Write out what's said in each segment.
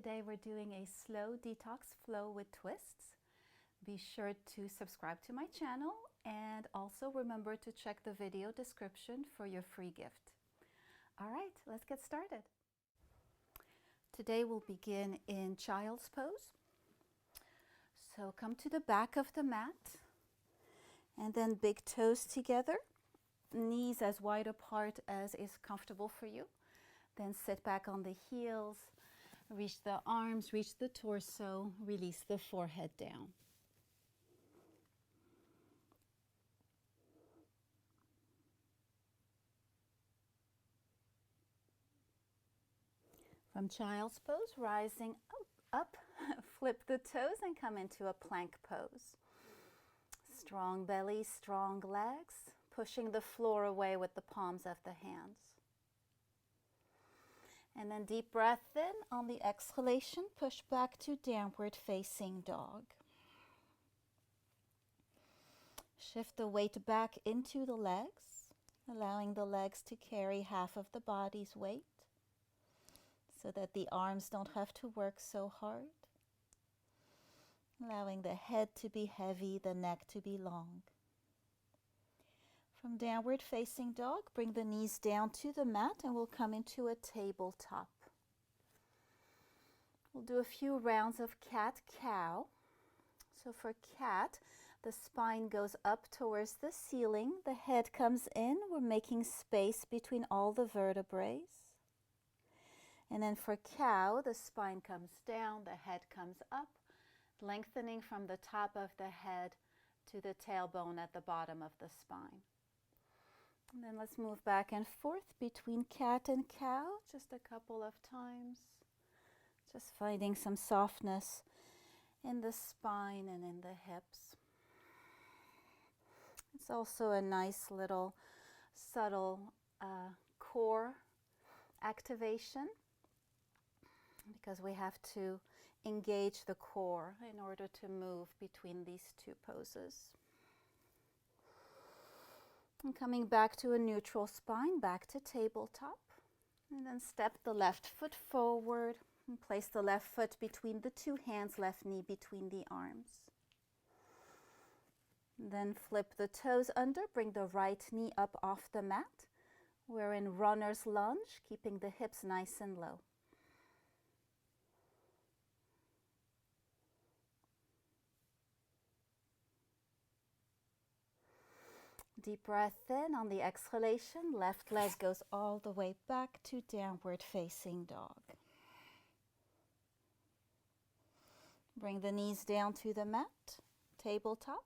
Today we're doing a slow detox flow with twists. Be sure to subscribe to my channel and also remember to check the video description for your free gift. All right, let's get started. Today we'll begin in child's pose. So come to the back of the mat and then big toes together, knees as wide apart as is comfortable for you. Then sit back on the heels, reach the arms, reach the torso, release the forehead down. From child's pose, rising up, flip the toes and come into a plank pose. Strong belly, strong legs, pushing the floor away with the palms of the hands. And then deep breath in. On the exhalation, push back to downward facing dog. Shift the weight back into the legs, allowing the legs to carry half of the body's weight so that the arms don't have to work so hard. Allowing the head to be heavy, the neck to be long. From downward facing dog, bring the knees down to the mat and we'll come into a tabletop. We'll do a few rounds of cat-cow. So for cat, the spine goes up towards the ceiling, the head comes in, we're making space between all the vertebrae. And then for cow, the spine comes down, the head comes up, lengthening from the top of the head to the tailbone at the bottom of the spine. And then let's move back and forth between cat and cow, just a couple of times. Just finding some softness in the spine and in the hips. It's also a nice little subtle core activation because we have to engage the core in order to move between these two poses. And coming back to a neutral spine, back to tabletop. And then step the left foot forward and place the left foot between the two hands, left knee between the arms. And then flip the toes under, bring the right knee up off the mat. We're in runner's lunge, keeping the hips nice and low. Deep breath in. On the exhalation, left leg goes all the way back to downward facing dog. Bring the knees down to the mat, tabletop.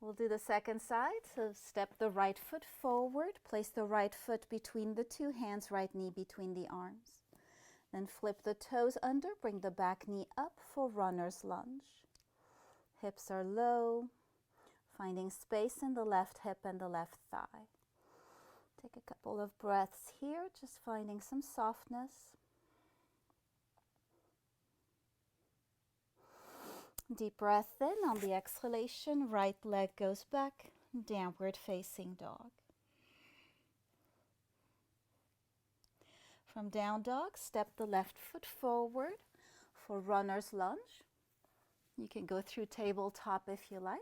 We'll do the second side. So step the right foot forward, place the right foot between the two hands, right knee between the arms. Then flip the toes under, bring the back knee up for runner's lunge. Hips are low. Finding space in the left hip and the left thigh. Take a couple of breaths here, just finding some softness. Deep breath in. On the exhalation, right leg goes back, downward facing dog. From down dog, step the left foot forward for runner's lunge. You can go through tabletop if you like.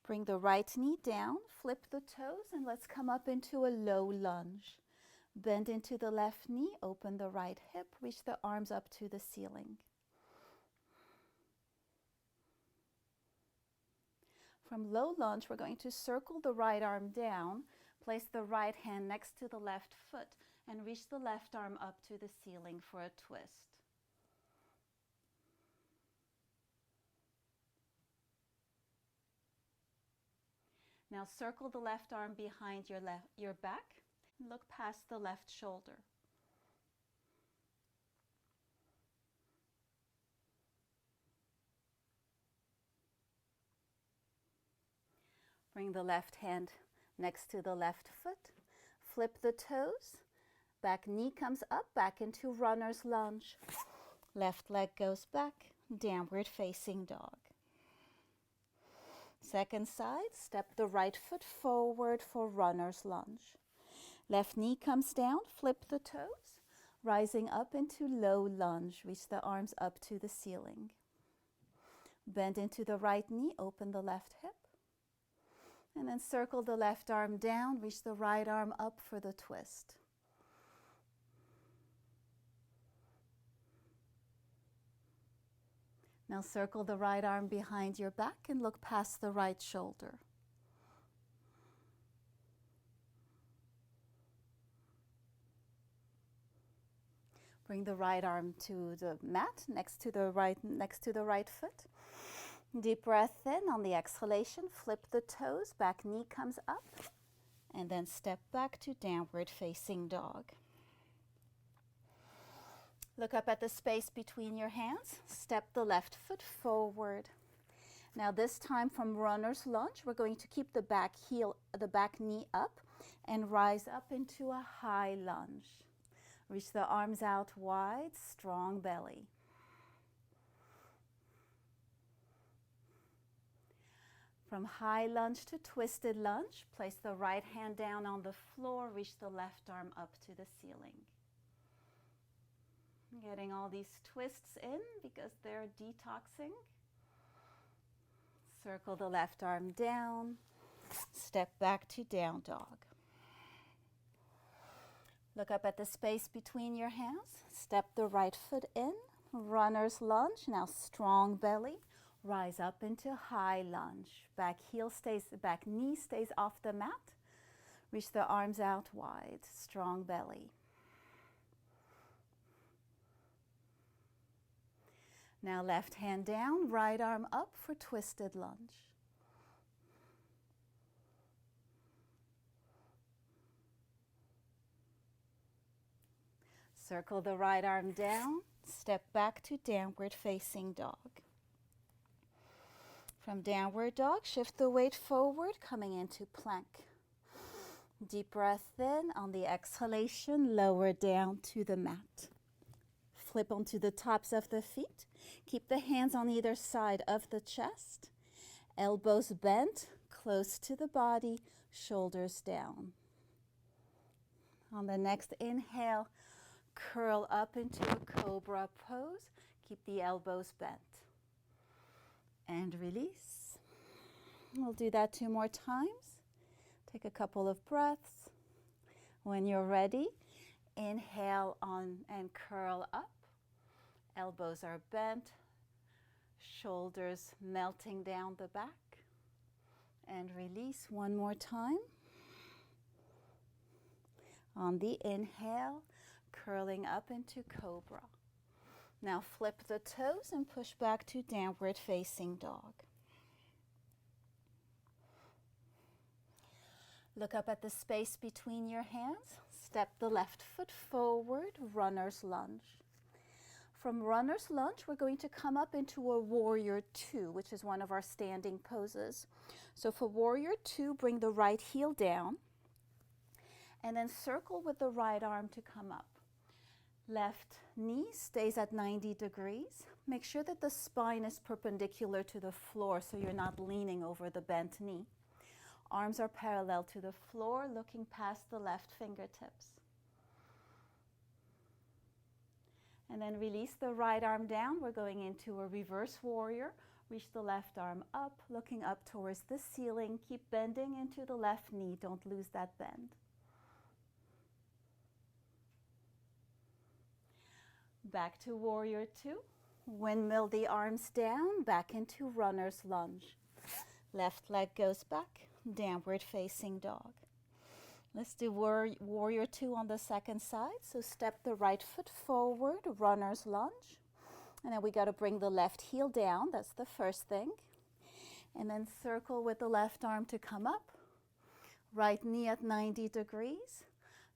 Bring the right knee down, flip the toes, and let's come up into a low lunge. Bend into the left knee, open the right hip, reach the arms up to the ceiling. From low lunge, we're going to circle the right arm down, place the right hand next to the left foot, and reach the left arm up to the ceiling for a twist. Now circle the left arm behind your back and look past the left shoulder. Bring the left hand next to the left foot. Flip the toes. Back knee comes up, back into runner's lunge. Left leg goes back, downward facing dog. Second side, step the right foot forward for runner's lunge. Left knee comes down, flip the toes. Rising up into low lunge, reach the arms up to the ceiling. Bend into the right knee, open the left hip. And then circle the left arm down, reach the right arm up for the twist. Now circle the right arm behind your back and look past the right shoulder. Bring the right arm to the mat next to the right foot. Deep breath in. On the exhalation, flip the toes, back knee comes up, and then step back to downward facing dog. Look up at the space between your hands. Step the left foot forward. Now this time from runner's lunge, we're going to keep the back knee up and rise up into a high lunge. Reach the arms out wide, strong belly. From high lunge to twisted lunge, place the right hand down on the floor, reach the left arm up to the ceiling. Getting all these twists in because they're detoxing. Circle the left arm down, step back to down dog. Look up at the space between your hands, step the right foot in, runner's lunge, now strong belly, rise up into high lunge. Back knee stays off the mat, reach the arms out wide, strong belly. Now left hand down, right arm up for twisted lunge. Circle the right arm down, step back to downward facing dog. From downward dog, shift the weight forward, coming into plank. Deep breath in. On the exhalation, lower down to the mat. Flip onto the tops of the feet. Keep the hands on either side of the chest. Elbows bent, close to the body, shoulders down. On the next inhale, curl up into a cobra pose. Keep the elbows bent. And release. We'll do that 2 more times. Take a couple of breaths. When you're ready, inhale on and curl up. Elbows are bent, shoulders melting down the back. And release 1 more time. On the inhale, curling up into cobra. Now flip the toes and push back to downward facing dog. Look up at the space between your hands. Step the left foot forward, runner's lunge. From runner's lunge, we're going to come up into a warrior 2, which is one of our standing poses. So for warrior 2, bring the right heel down and then circle with the right arm to come up. Left knee stays at 90 degrees. Make sure that the spine is perpendicular to the floor so you're not leaning over the bent knee. Arms are parallel to the floor, looking past the left fingertips. And then release the right arm down. We're going into a reverse warrior. Reach the left arm up, looking up towards the ceiling. Keep bending into the left knee. Don't lose that bend. Back to warrior 2. Windmill the arms down, back into runner's lunge. Left leg goes back, downward facing dog. Let's do warrior 2 on the second side. So step the right foot forward, runner's lunge. And then we got to bring the left heel down. That's the first thing. And then circle with the left arm to come up. Right knee at 90 degrees.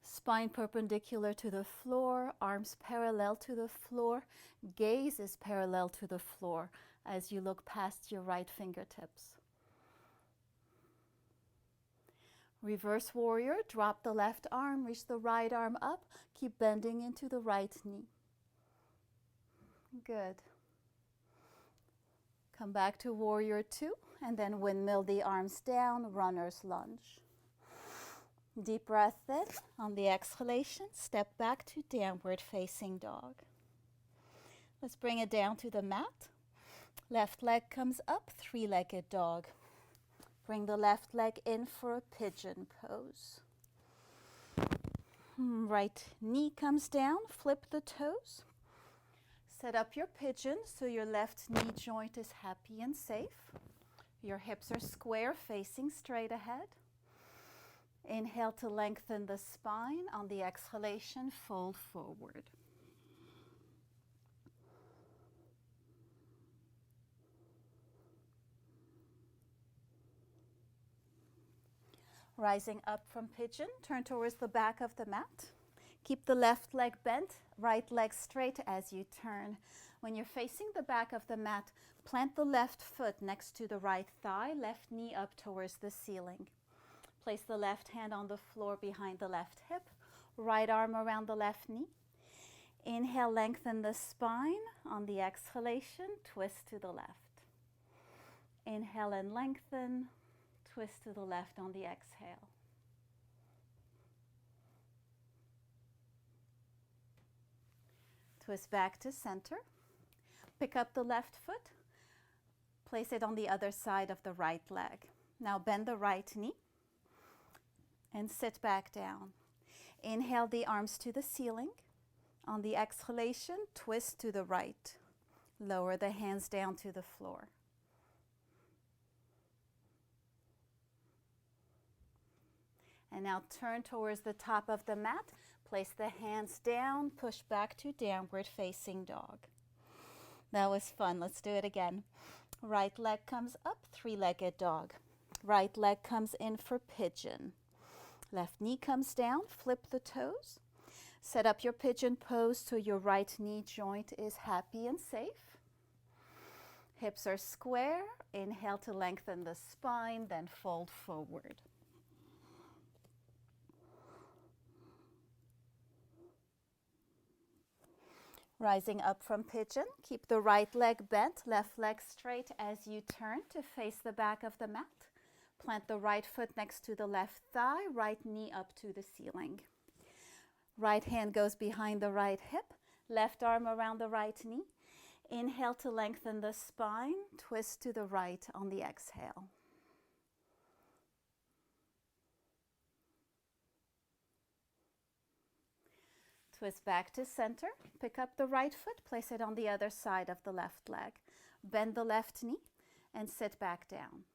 Spine perpendicular to the floor, arms parallel to the floor, gaze is parallel to the floor as you look past your right fingertips. Reverse warrior, drop the left arm, reach the right arm up, keep bending into the right knee. Good. Come back to warrior 2 and then windmill the arms down, runner's lunge. Deep breath in. On the exhalation, step back to downward facing dog. Let's bring it down to the mat. Left leg comes up, three-legged dog. Bring the left leg in for a pigeon pose. Right knee comes down, flip the toes. Set up your pigeon so your left knee joint is happy and safe. Your hips are square, facing straight ahead. Inhale to lengthen the spine. On the exhalation, fold forward. Rising up from pigeon, turn towards the back of the mat. Keep the left leg bent, right leg straight as you turn. When you're facing the back of the mat, plant the left foot next to the right thigh, left knee up towards the ceiling. Place the left hand on the floor behind the left hip, right arm around the left knee. Inhale, lengthen the spine. On the exhalation, twist to the left. Inhale and lengthen. Twist to the left on the exhale. Twist back to center. Pick up the left foot. Place it on the other side of the right leg. Now bend the right knee and sit back down. Inhale the arms to the ceiling. On the exhalation, twist to the right. Lower the hands down to the floor. And now turn towards the top of the mat. Place the hands down, push back to downward facing dog. That was fun. Let's do it again. Right leg comes up, three-legged dog. Right leg comes in for pigeon. Left knee comes down, flip the toes. Set up your pigeon pose so your right knee joint is happy and safe. Hips are square. Inhale to lengthen the spine, then fold forward. Rising up from pigeon, keep the right leg bent, left leg straight as you turn to face the back of the mat. Plant the right foot next to the left thigh, right knee up to the ceiling. Right hand goes behind the right hip, left arm around the right knee. Inhale to lengthen the spine, twist to the right on the exhale. Twist back to center. Pick up the right foot, place it on the other side of the left leg. Bend the left knee and sit back down.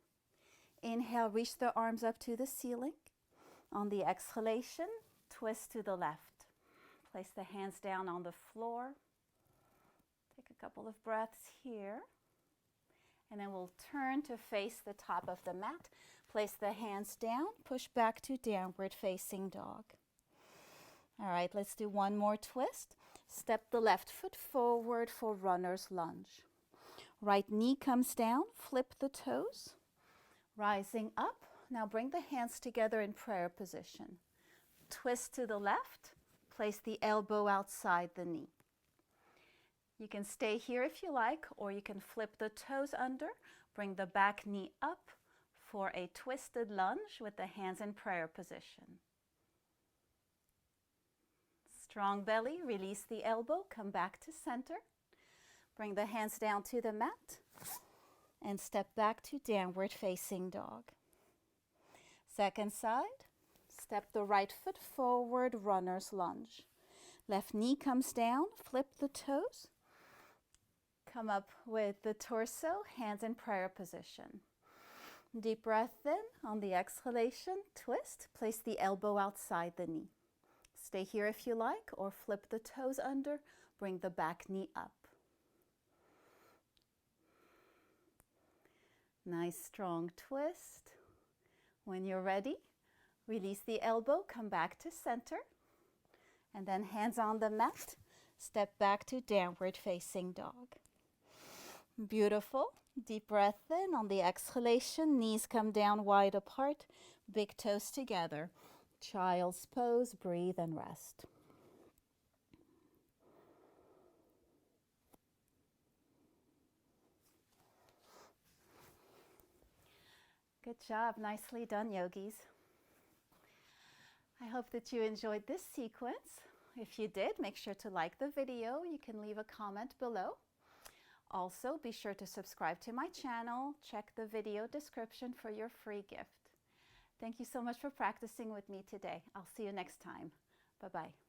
Inhale, reach the arms up to the ceiling. On the exhalation, twist to the left. Place the hands down on the floor. Take a couple of breaths here. And then we'll turn to face the top of the mat. Place the hands down, push back to downward facing dog. All right, let's do one more twist. Step the left foot forward for runner's lunge. Right knee comes down, flip the toes. Rising up, now bring the hands together in prayer position. Twist to the left, place the elbow outside the knee. You can stay here if you like, or you can flip the toes under, bring the back knee up for a twisted lunge with the hands in prayer position. Strong belly, release the elbow, come back to center. Bring the hands down to the mat and step back to downward facing dog. Second side, step the right foot forward, runner's lunge. Left knee comes down, flip the toes. Come up with the torso, hands in prayer position. Deep breath in. On the exhalation, twist. Place the elbow outside the knee. Stay here if you like, or flip the toes under. Bring the back knee up. Nice strong twist. When you're ready, release the elbow, come back to center. And then hands on the mat, step back to downward facing dog. Beautiful. Deep breath in. On the exhalation, knees come down wide apart, big toes together. Child's pose, breathe and rest. Good job. Nicely done, yogis. hope that you enjoyed this sequence. If you did, make sure to like the video. You can leave a comment below. Also, be sure to subscribe to my channel. Check the video description for your free gift. Thank you so much for practicing with me today. I'll see you next time. Bye-bye.